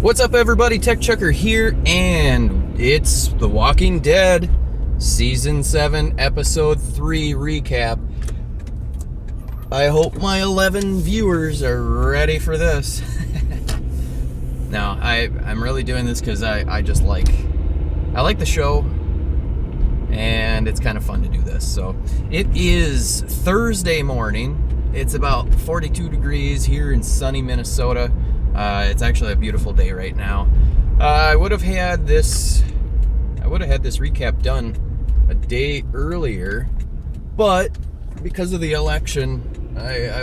What's up, everybody? Tech Chucker here, and it's The Walking Dead Season 7, Episode 3 recap. I hope my 11 viewers are ready for this. Now, I'm really doing this because I like the show, and it's kind of fun to do this. So, it is Thursday morning. It's about 42 degrees here in sunny Minnesota. It's actually a beautiful day right now. I would have had this recap done a day earlier, but because of the election, I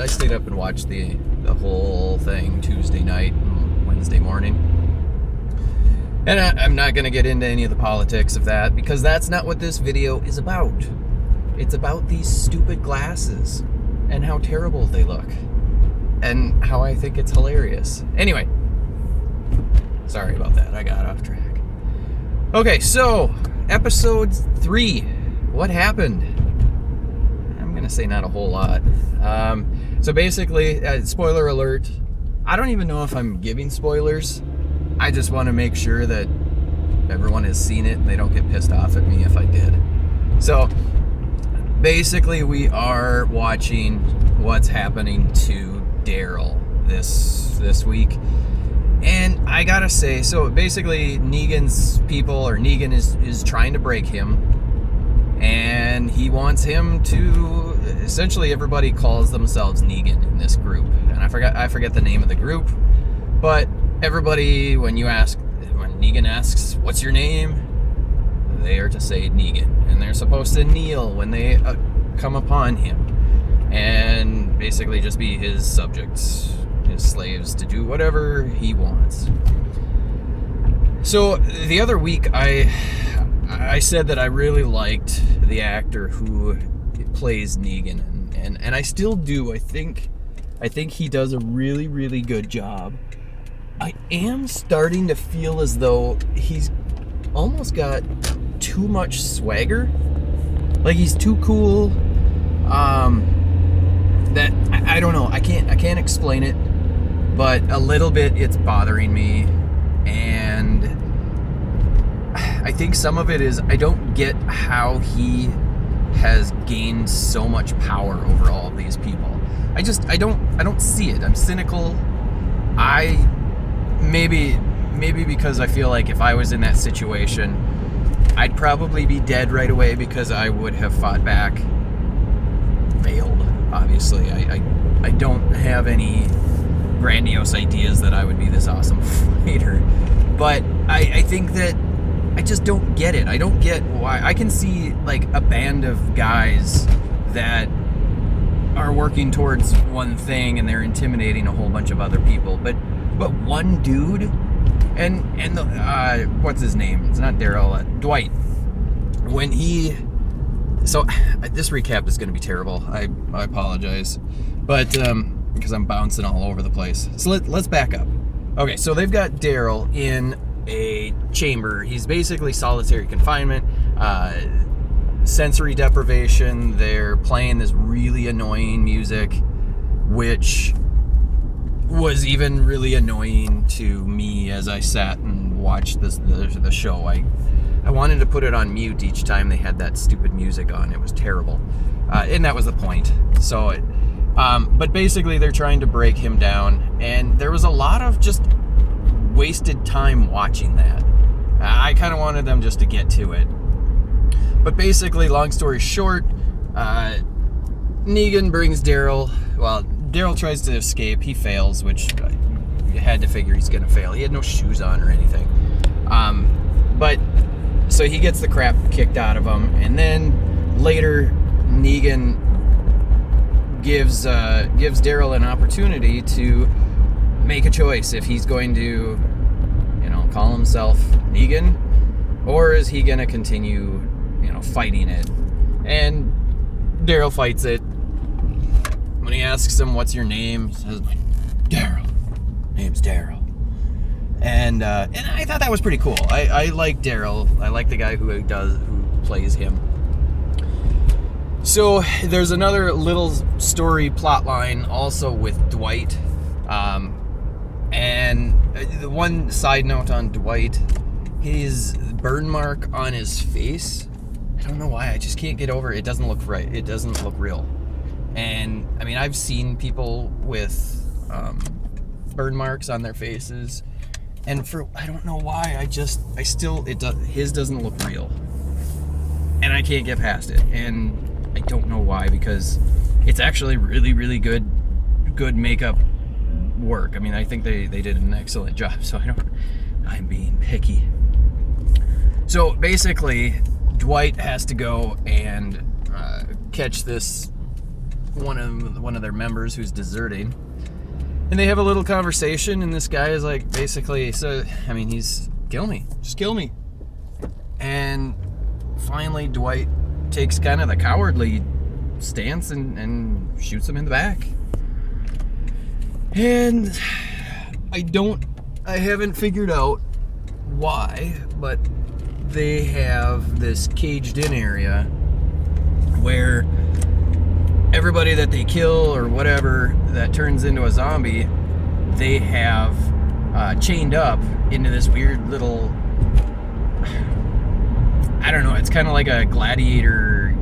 stayed up and watched the whole thing Tuesday night and Wednesday morning. And I'm not going to get into any of the politics of that, because that's not what this video is about. It's about these stupid glasses and how terrible they look. And how I think it's hilarious. Anyway, sorry about that. I got off track. Okay, so episode 3. What happened? I'm gonna say not a whole lot. So basically, spoiler alert. I don't even know if I'm giving spoilers. I just want to make sure that everyone has seen it and they don't get pissed off at me if I did. So basically, we are watching what's happening to Daryl this week, and I gotta say, so basically Negan's people, or Negan is trying to break him, and he wants him to, essentially everybody calls themselves Negan in this group, and I forget the name of the group, but everybody, when Negan asks, what's your name, they are to say Negan, and they're supposed to kneel when they come upon him, and basically just be his subjects, his slaves, to do whatever he wants. So the other week, I said that I really liked the actor who plays Negan, and I still do. I think he does a really, really good job. I am starting to feel as though he's almost got too much swagger. Like, he's too cool. That I don't know. I can't explain it, but a little bit it's bothering me, and I think some of it is I don't get how he has gained so much power over all of these people. I don't see it. I'm cynical. Maybe because I feel like if I was in that situation, I'd probably be dead right away because I would have fought back. Failed, obviously. I don't have any grandiose ideas that I would be this awesome fighter, but I think that I just don't get it. I don't get why. I can see like a band of guys that are working towards one thing and they're intimidating a whole bunch of other people, but one dude, and the what's his name? It's not Daryl. Dwight. When he. So this recap is going to be terrible. I apologize, but because I'm bouncing all over the place. So let's back up. Okay, so they've got Daryl in a chamber. He's basically solitary confinement, sensory deprivation. They're playing this really annoying music, which was even really annoying to me as I sat and watched the show. I wanted to put it on mute each time they had that stupid music on. It was terrible. And that was the point. So, but basically they're trying to break him down, and there was a lot of just wasted time watching that. I kind of wanted them just to get to it. But basically, long story short, Negan brings Daryl. Well, Daryl tries to escape. He fails, which you had to figure he's going to fail. He had no shoes on or anything. But so he gets the crap kicked out of him, and then later Negan gives Daryl an opportunity to make a choice if he's going to, call himself Negan, or is he going to continue, fighting it. And Daryl fights it. When he asks him, "What's your name?" he says, "Daryl. Name's Daryl." And I thought that was pretty cool. I like Daryl. I like the guy who plays him. So there's another little story plot line also with Dwight. And the one side note on Dwight, his burn mark on his face, I don't know why, I just can't get over it. It doesn't look right. It doesn't look real. And I mean, I've seen people with burn marks on their faces, and I don't know why, his doesn't look real. And I can't get past it. And I don't know why, because it's actually really, really good makeup work. I mean, I think they did an excellent job, so I'm being picky. So basically, Dwight has to go and catch this one of their members who's deserting, and they have a little conversation, and this guy is like, basically, he's just kill me. And finally Dwight takes kind of the cowardly stance and shoots him in the back. And I haven't figured out why, but they have this caged in area where everybody that they kill or whatever that turns into a zombie, they have chained up into this weird little, I don't know, it's kind of like a gladiator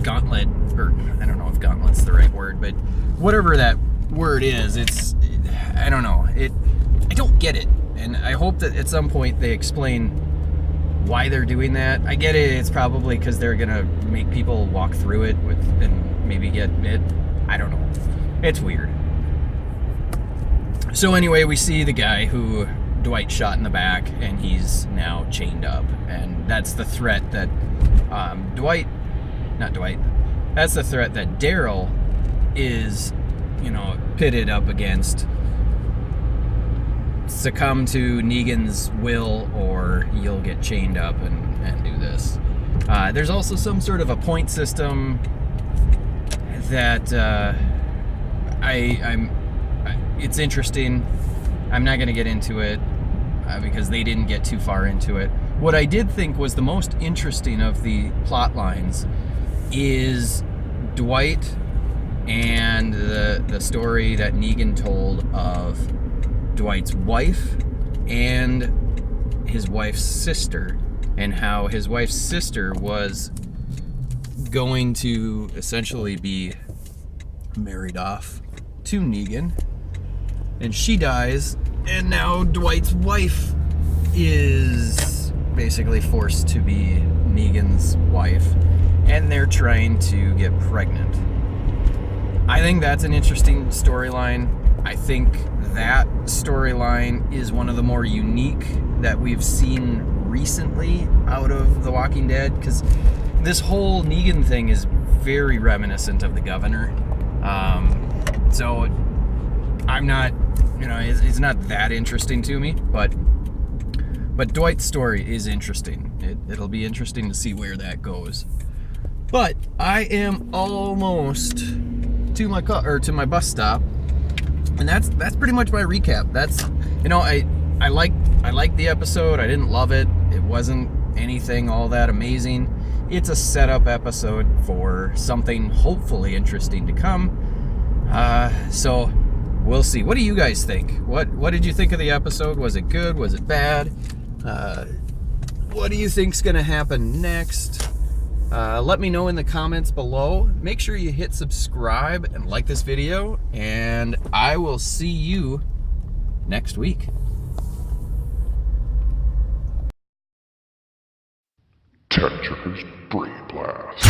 gauntlet, or I don't know if gauntlet's the right word, but whatever that word is, I don't know, I don't get it, and I hope that at some point they explain why they're doing that. I get it, it's probably because they're gonna make people walk through it and maybe get bit. I don't know, it's weird. So anyway, we see the guy who Dwight shot in the back, and he's now chained up, and that's the threat that that's the threat that Daryl is, pitted up against. Succumb to Negan's will, or you'll get chained up and do this. There's also some sort of a point system that it's interesting. I'm not going to get into it because they didn't get too far into it. What I did think was the most interesting of the plot lines is Dwight and the story that Negan told of Dwight's wife and his wife's sister, and how his wife's sister was going to essentially be married off to Negan, and she dies, and now Dwight's wife is basically forced to be Negan's wife, and they're trying to get pregnant. I think that's an interesting storyline. I think that storyline is one of the more unique that we've seen recently out of The Walking Dead, because this whole Negan thing is very reminiscent of The Governor. So I'm not, it's not that interesting to me, but Dwight's story is interesting. It'll be interesting to see where that goes. But I am almost to my bus stop, and that's pretty much my recap. That's, I liked the episode. I didn't love it. It wasn't anything all that amazing. It's a setup episode for something hopefully interesting to come. So we'll see. What do you guys think? What did you think of the episode? Was it good? Was it bad? What do you think's gonna happen next? Let me know in the comments below. Make sure you hit subscribe and like this video, and I will see you next week. Tetris Brain Blast.